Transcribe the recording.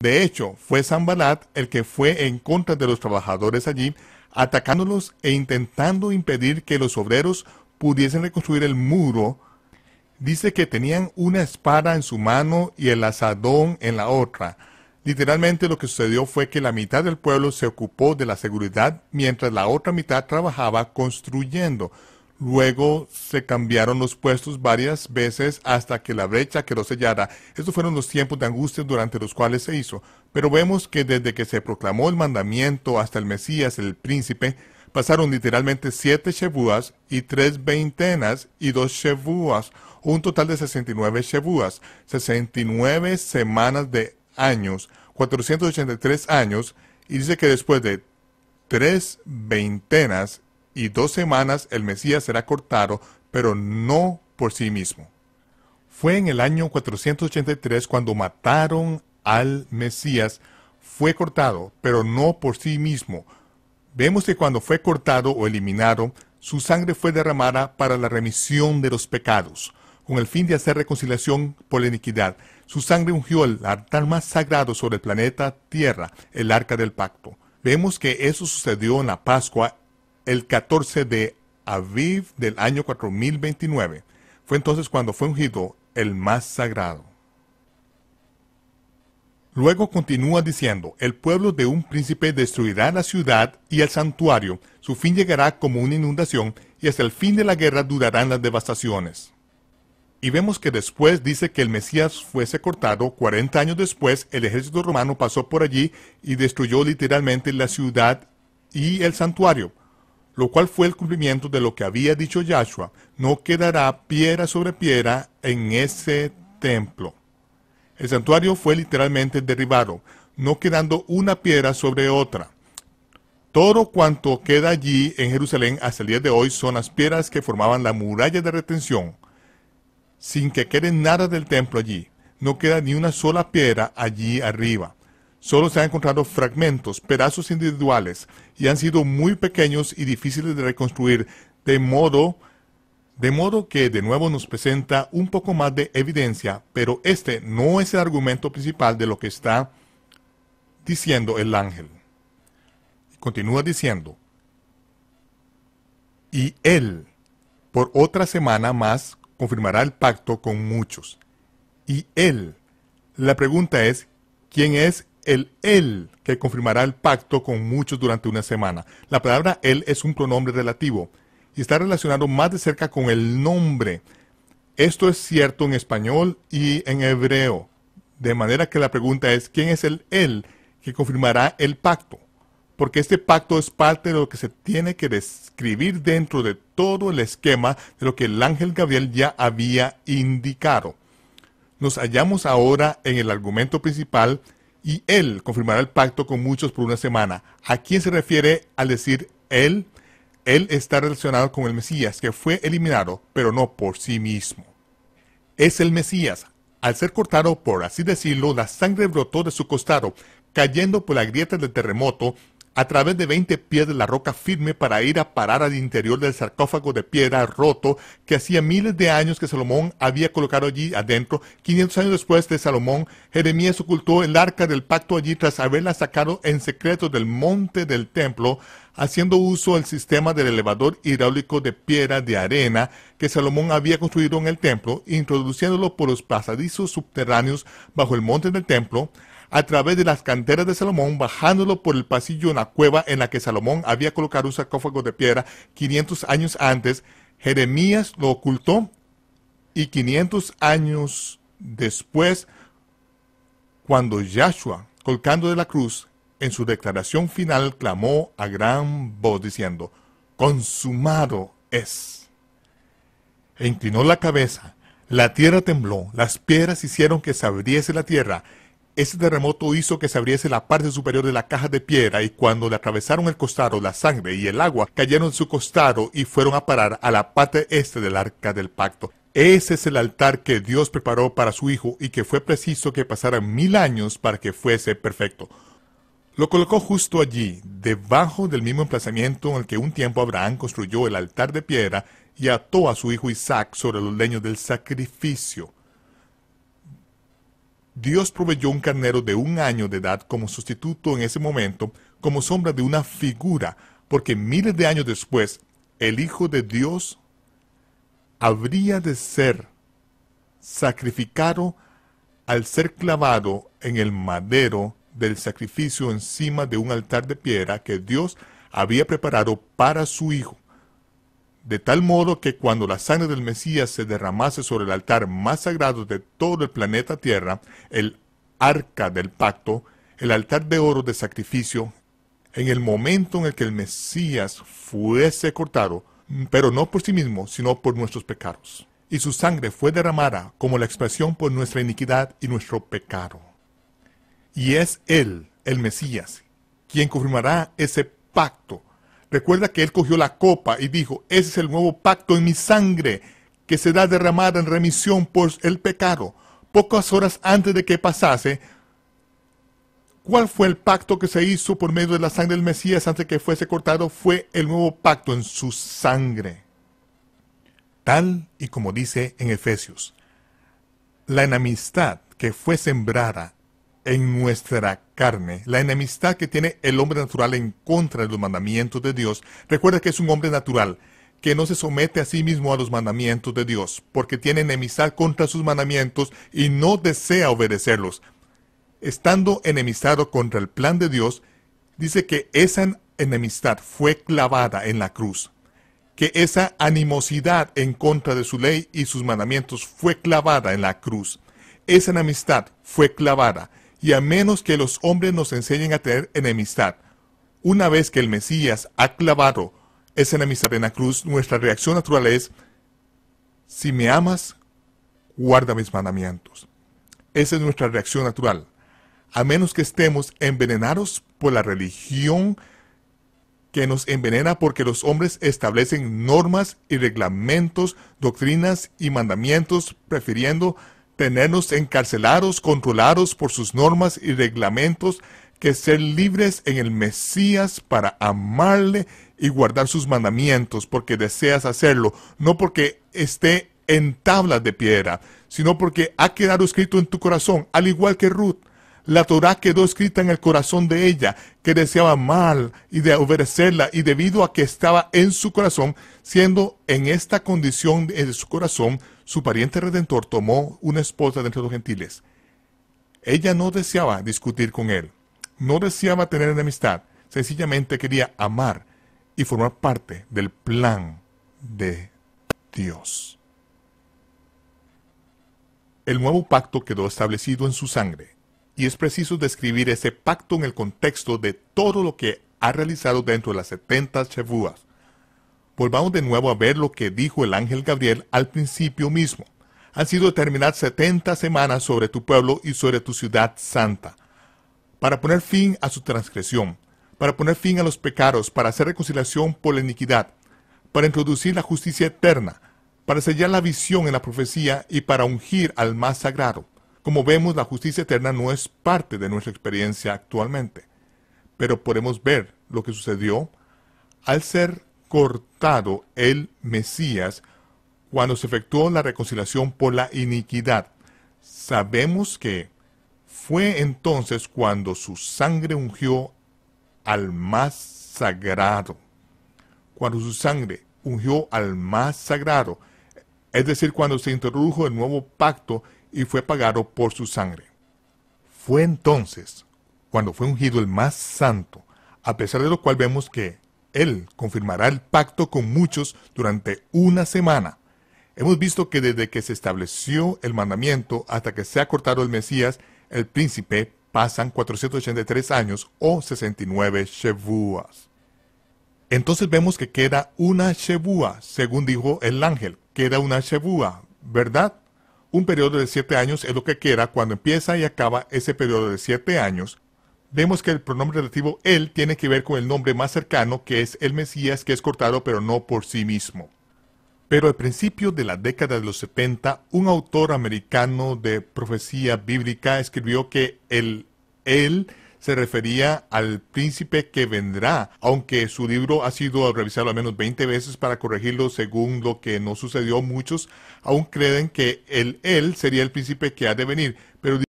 De hecho, fue Sanballat el que fue en contra de los trabajadores allí, atacándolos e intentando impedir que los obreros pudiesen reconstruir el muro. Dice que tenían una espada en su mano y el azadón en la otra. Literalmente lo que sucedió fue que la mitad del pueblo se ocupó de la seguridad mientras la otra mitad trabajaba construyendo. Luego se cambiaron los puestos varias veces hasta que la brecha quedó sellada. Estos fueron los tiempos de angustia durante los cuales se hizo. Pero vemos que desde que se proclamó el mandamiento hasta el Mesías, el príncipe, pasaron literalmente 7 Shevuas y 3 veintenas y 2 Shevuas, un total de 69 Shevuas, 69 semanas de años, 483 años, y dice que después de 3 veintenas y 2 semanas el Mesías será cortado, pero no por sí mismo. Fue en el año 483 cuando mataron al Mesías. Fue cortado, pero no por sí mismo. Vemos que cuando fue cortado o eliminado, su sangre fue derramada para la remisión de los pecados, con el fin de hacer reconciliación por la iniquidad. Su sangre ungió el altar más sagrado sobre el planeta Tierra, el Arca del Pacto. Vemos que eso sucedió en la Pascua, el 14 de Aviv del año 4029. Fue entonces cuando fue ungido el más sagrado. Luego continúa diciendo, el pueblo de un príncipe destruirá la ciudad y el santuario, su fin llegará como una inundación, y hasta el fin de la guerra durarán las devastaciones. Y vemos que después dice que el Mesías fuese cortado. 40 años después, el ejército romano pasó por allí y destruyó literalmente la ciudad y el santuario, lo cual fue el cumplimiento de lo que había dicho Yahshua: no quedará piedra sobre piedra en ese templo. El santuario fue literalmente derribado, no quedando una piedra sobre otra. Todo cuanto queda allí en Jerusalén hasta el día de hoy son las piedras que formaban la muralla de retención, sin que quede nada del templo allí. No queda ni una sola piedra allí arriba. Solo se han encontrado fragmentos, pedazos individuales, y han sido muy pequeños y difíciles de reconstruir, de modo que de nuevo nos presenta un poco más de evidencia, pero este no es el argumento principal de lo que está diciendo el ángel. Continúa diciendo, y él, por otra semana más, confirmará el pacto con muchos. Y él, la pregunta es, ¿quién es el él que confirmará el pacto con muchos durante una semana? La palabra él es un pronombre relativo y está relacionado más de cerca con el nombre. Esto es cierto en español y en hebreo, de manera que la pregunta es, ¿quién es el él que confirmará el pacto? Porque este pacto es parte de lo que se tiene que describir dentro de todo el esquema de lo que el ángel Gabriel ya había indicado. Nos hallamos ahora en el argumento principal, y él confirmará el pacto con muchos por una semana. ¿A quién se refiere al decir él? Él está relacionado con el Mesías, que fue eliminado, pero no por sí mismo. Es el Mesías. Al ser cortado, por así decirlo, la sangre brotó de su costado, cayendo por la grieta del terremoto, a través de 20 pies de la roca firme para ir a parar al interior del sarcófago de piedra roto que hacía miles de años que Salomón había colocado allí adentro. 500 años después de Salomón, Jeremías ocultó el arca del pacto allí tras haberla sacado en secreto del monte del templo, haciendo uso del sistema del elevador hidráulico de piedra de arena que Salomón había construido en el templo, introduciéndolo por los pasadizos subterráneos bajo el monte del templo, a través de las canteras de Salomón, bajándolo por el pasillo en la cueva en la que Salomón había colocado un sarcófago de piedra 500 años antes. Jeremías lo ocultó, y 500 años después, cuando Yahshua, colgando de la cruz, en su declaración final clamó a gran voz diciendo, consumado es. E inclinó la cabeza, la tierra tembló, las piedras hicieron que se abriese la tierra. Ese terremoto hizo que se abriese la parte superior de la caja de piedra, y cuando le atravesaron el costado, la sangre y el agua cayeron en su costado y fueron a parar a la parte este del arca del pacto. Ese es el altar que Dios preparó para su Hijo y que fue preciso que pasaran 1000 años para que fuese perfecto. Lo colocó justo allí, debajo del mismo emplazamiento en el que un tiempo Abraham construyó el altar de piedra y ató a su hijo Isaac sobre los leños del sacrificio. Dios proveyó un carnero de 1 año de edad como sustituto en ese momento, como sombra de una figura, porque miles de años después, el Hijo de Dios habría de ser sacrificado al ser clavado en el madero del sacrificio encima de un altar de piedra que Dios había preparado para su Hijo. De tal modo que cuando la sangre del Mesías se derramase sobre el altar más sagrado de todo el planeta Tierra, el arca del pacto, el altar de oro de sacrificio, en el momento en el que el Mesías fuese cortado, pero no por sí mismo, sino por nuestros pecados. Y su sangre fue derramada como la expiación por nuestra iniquidad y nuestro pecado. Y es Él, el Mesías, quien confirmará ese pacto. Recuerda que Él cogió la copa y dijo, ese es el nuevo pacto en mi sangre, que será derramada en remisión por el pecado. Pocas horas antes de que pasase, ¿cuál fue el pacto que se hizo por medio de la sangre del Mesías antes de que fuese cortado? Fue el nuevo pacto en su sangre. Tal y como dice en Efesios, la enemistad que fue sembrada en nuestra carne, la enemistad que tiene el hombre natural en contra de los mandamientos de Dios, recuerda que es un hombre natural, que no se somete a sí mismo a los mandamientos de Dios, porque tiene enemistad contra sus mandamientos y no desea obedecerlos. Estando enemistado contra el plan de Dios, dice que esa enemistad fue clavada en la cruz, que esa animosidad en contra de su ley y sus mandamientos fue clavada en la cruz. Esa enemistad fue clavada. Y a menos que los hombres nos enseñen a tener enemistad, una vez que el Mesías ha clavado esa enemistad en la cruz, nuestra reacción natural es, si me amas, guarda mis mandamientos. Esa es nuestra reacción natural. A menos que estemos envenenados por la religión que nos envenena porque los hombres establecen normas y reglamentos, doctrinas y mandamientos, prefiriendo tenernos encarcelados, controlados por sus normas y reglamentos, que ser libres en el Mesías para amarle y guardar sus mandamientos, porque deseas hacerlo, no porque esté en tablas de piedra, sino porque ha quedado escrito en tu corazón, al igual que Ruth. La Torá quedó escrita en el corazón de ella, que deseaba amar y de obedecerla, y debido a que estaba en su corazón, siendo en esta condición de su corazón, su pariente redentor tomó una esposa de entre los gentiles. Ella no deseaba discutir con él, no deseaba tener enemistad, sencillamente quería amar y formar parte del plan de Dios. El nuevo pacto quedó establecido en su sangre, y es preciso describir ese pacto en el contexto de todo lo que ha realizado dentro de las 70 Shevuas. Volvamos de nuevo a ver lo que dijo el ángel Gabriel al principio mismo. Han sido determinadas 70 semanas sobre tu pueblo y sobre tu ciudad santa, para poner fin a su transgresión, para poner fin a los pecados, para hacer reconciliación por la iniquidad, para introducir la justicia eterna, para sellar la visión en la profecía y para ungir al más sagrado. Como vemos, la justicia eterna no es parte de nuestra experiencia actualmente, pero podemos ver lo que sucedió al ser cortado el Mesías cuando se efectuó la reconciliación por la iniquidad. Sabemos que fue entonces cuando su sangre ungió al más sagrado. Cuando su sangre ungió al más sagrado, es decir, cuando se introdujo el nuevo pacto y fue pagado por su sangre. Fue entonces cuando fue ungido el más santo, a pesar de lo cual vemos que Él confirmará el pacto con muchos durante 1 semana. Hemos visto que desde que se estableció el mandamiento hasta que sea cortado el Mesías, el príncipe, pasan 483 años o 69 Shevuas. Entonces vemos que queda una Shevua, según dijo el ángel, queda una Shevua, ¿verdad? Un periodo de 7 años es lo que queda cuando empieza y acaba ese periodo de 7 años. Vemos que el pronombre relativo él tiene que ver con el nombre más cercano, que es el Mesías, que es cortado pero no por sí mismo. Pero al principio de la década de los 70, un autor americano de profecía bíblica escribió que él se refería al príncipe que vendrá, aunque su libro ha sido revisado al menos 20 veces para corregirlo según lo que no sucedió. Muchos aún creen que él sería el príncipe que ha de venir, pero